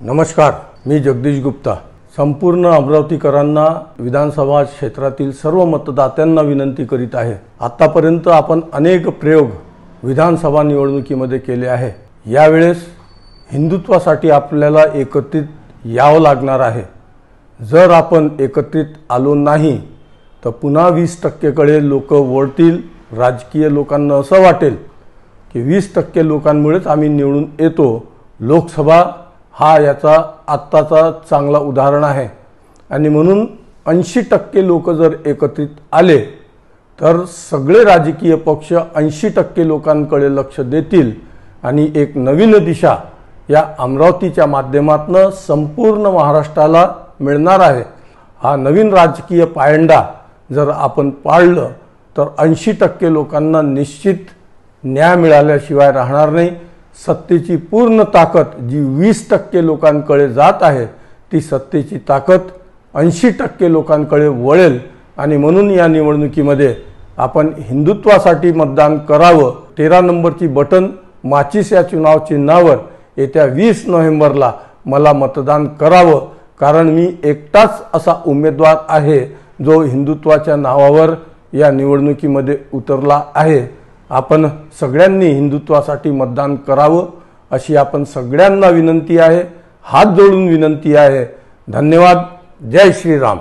नमस्कार, मी जगदीश गुप्ता। संपूर्ण अमरावतीकरांना, विधानसभा क्षेत्रातील सर्व मतदात्यांना विनंती करीत आहे। आतापर्यंत आपण अनेक प्रयोग विधानसभा निवडणुकीमध्ये केले आहे। यावेळेस हिंदुत्वासाठी आपल्याला एकत्रित यावं लागणार आहे। जर आपण एकत्रित आलो नाही तर पुन्हा 20% कडे लोक वळतील। राजकीय लोकांना असं वाटेल की 20% लोकांमुळेच आम्ही निवडून येतो। लोकसभा हा याचा आत्ताचा चांगला उदाहरण आहे आणि म्हणून 80% लोक जर एकत्रित आले तर सगळे राजकीय पक्ष 80% लोकांकडे लक्ष देतील आणि एक नवीन दिशा या अमरावतीच्या माध्यमातून संपूर्ण महाराष्ट्राला मिळणार आहे। हा नवीन राजकीय पायंडा जर आपण पाळलं तर 80% लोकांना निश्चित न्याय मिळाल्याशिवाय राहणार नाही। सत्तेची पूर्ण ताकद जी 20% लोकांकडे जात आहे ती सत्तेची ताकद 80% लोकांकडे वळेल आणि म्हणून या निवडणुकीमध्ये आपण हिंदुत्वासाठी मतदान करावं। 13 नंबरची बटन माचीस या चुनाव चिन्हावर येत्या 20 नोव्हेंबरला मला मतदान करावं, कारण मी एकटाच असा उमेदवार आहे जो हिंदुत्वाच्या नावावर या निवडणुकीमध्ये उतरला आहे। आपण सगळ्यांनी हिंदुत्वासाठी मतदान करावं अशी आपण सगळ्यांना विनंती आहे। हात जोडून विनंती आहे। धन्यवाद। जय श्रीराम।